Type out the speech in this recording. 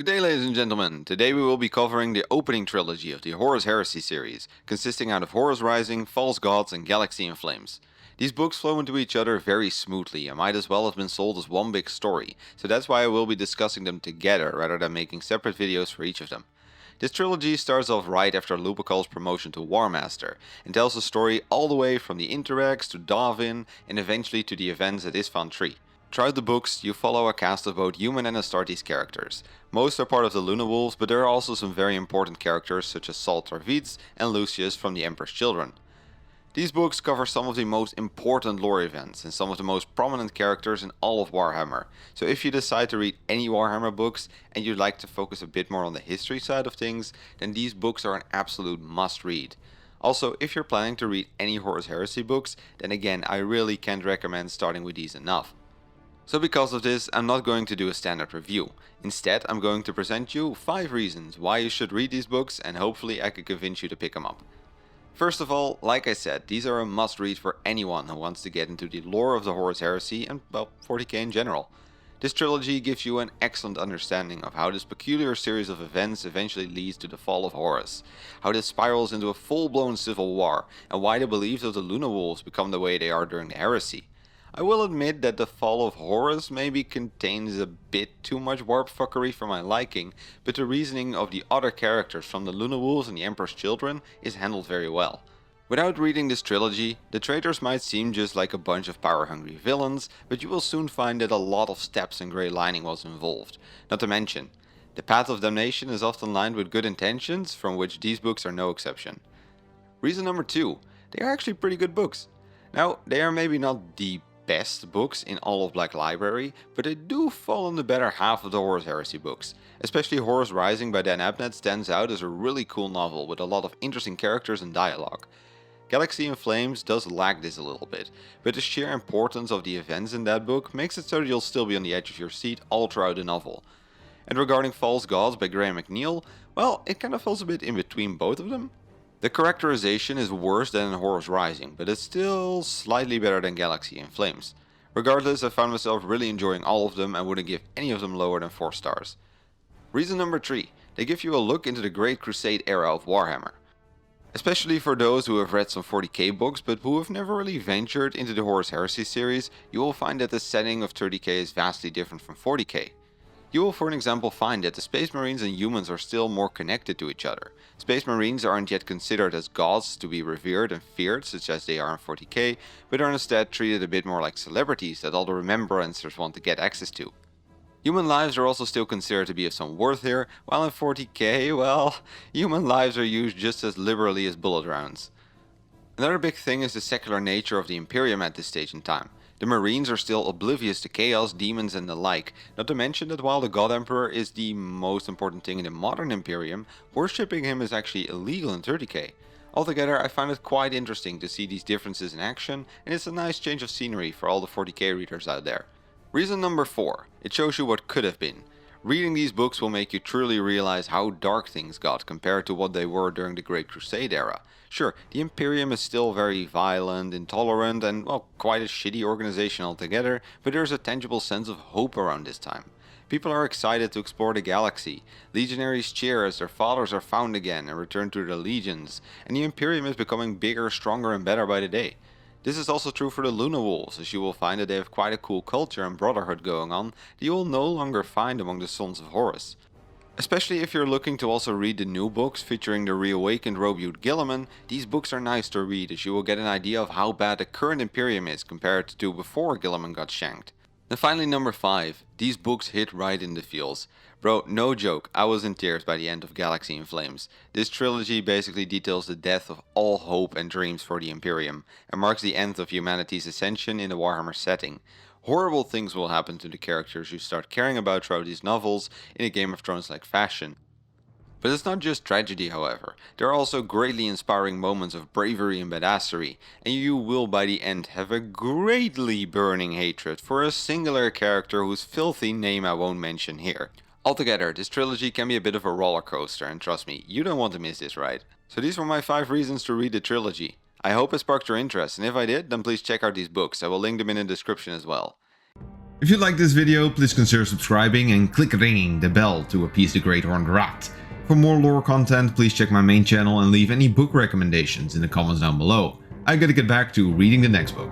Good day, ladies and gentlemen. Today we will be covering the opening trilogy of the Horus Heresy series, consisting out of Horus Rising, False Gods, and Galaxy in Flames. These books flow into each other very smoothly and might as well have been sold as one big story, so that's why I will be discussing them together rather than making separate videos for each of them. This trilogy starts off right after Lupercal's promotion to War Master, and tells the story all the way from the Interrex to Davin and eventually to the events at Isfahan 3. Throughout the books, you follow a cast of both human and Astartes characters. Most are part of the Luna Wolves, but there are also some very important characters such as Salt Tarvids and Lucius from the Emperor's Children. These books cover some of the most important lore events and some of the most prominent characters in all of Warhammer, so if you decide to read any Warhammer books and you'd like to focus a bit more on the history side of things, then these books are an absolute must read. Also, if you're planning to read any Horus Heresy books, then again I really can't recommend starting with these enough. So because of this, I'm not going to do a standard review. Instead, I'm going to present you 5 reasons why you should read these books, and hopefully I can convince you to pick them up. First of all, like I said, these are a must read for anyone who wants to get into the lore of the Horus Heresy and, well, 40k in general. This trilogy gives you an excellent understanding of how this peculiar series of events eventually leads to the fall of Horus, how this spirals into a full-blown civil war, and why the beliefs of the Luna Wolves become the way they are during the Heresy. I will admit that the fall of Horus maybe contains a bit too much warp fuckery for my liking, but the reasoning of the other characters from the Luna Wolves and the Emperor's Children is handled very well. Without reading this trilogy, the traitors might seem just like a bunch of power-hungry villains, but you will soon find that a lot of steps and grey lining was involved. Not to mention, the path of damnation is often lined with good intentions, from which these books are no exception. Reason number 2, they are actually pretty good books. Now, they are maybe not the best books in all of Black Library, but they do fall in the better half of the Horus Heresy books. Especially Horus Rising by Dan Abnett stands out as a really cool novel with a lot of interesting characters and dialogue. Galaxy in Flames does lack this a little bit, but the sheer importance of the events in that book makes it so that you'll still be on the edge of your seat all throughout the novel. And regarding False Gods by Graham McNeil, well, it kind of falls a bit in between both of them. The characterization is worse than in Horus Rising, but it's still slightly better than Galaxy in Flames. Regardless, I found myself really enjoying all of them and wouldn't give any of them lower than 4 stars. Reason number 3, they give you a look into the Great Crusade era of Warhammer. Especially for those who have read some 40k books but who have never really ventured into the Horus Heresy series, you will find that the setting of 30k is vastly different from 40k. You will for an example find that the Space Marines and humans are still more connected to each other. Space Marines aren't yet considered as gods to be revered and feared such as they are in 40k, but are instead treated a bit more like celebrities that all the remembrancers want to get access to. Human lives are also still considered to be of some worth here, while in 40k, well, human lives are used just as liberally as bullet rounds. Another big thing is the secular nature of the Imperium at this stage in time. The Marines are still oblivious to chaos, demons and the like, not to mention that while the God Emperor is the most important thing in the modern Imperium, worshipping him is actually illegal in 30k. Altogether, I find it quite interesting to see these differences in action, and it's a nice change of scenery for all the 40k readers out there. Reason number 4, it shows you what could have been. Reading these books will make you truly realize how dark things got compared to what they were during the Great Crusade era. Sure, the Imperium is still very violent, intolerant, and, well, quite a shitty organization altogether, but there's a tangible sense of hope around this time. People are excited to explore the galaxy, legionaries cheer as their fathers are found again and return to their legions, and the Imperium is becoming bigger, stronger, and better by the day. This is also true for the Luna Wolves, as you will find that they have quite a cool culture and brotherhood going on that you will no longer find among the Sons of Horus. Especially if you're looking to also read the new books featuring the reawakened Robude Guilliman, these books are nice to read as you will get an idea of how bad the current Imperium is compared to before Guilliman got shanked. And finally number 5, these books hit right in the feels. Bro, no joke, I was in tears by the end of Galaxy in Flames. This trilogy basically details the death of all hope and dreams for the Imperium, and marks the end of humanity's ascension in the Warhammer setting. Horrible things will happen to the characters you start caring about throughout these novels in a Game of Thrones-like fashion. But it's not just tragedy, however. There are also greatly inspiring moments of bravery and badassery, and you will by the end have a greatly burning hatred for a singular character whose filthy name I won't mention here. Altogether, this trilogy can be a bit of a roller coaster, and trust me, you don't want to miss this ride. So these were my 5 reasons to read the trilogy. I hope it sparked your interest, and if I did, then please check out these books. I will link them in the description as well. If you like this video, please consider subscribing and click ringing the bell to appease the Great Horned Rat. For more lore content, please check my main channel and leave any book recommendations in the comments down below. I gotta get back to reading the next book.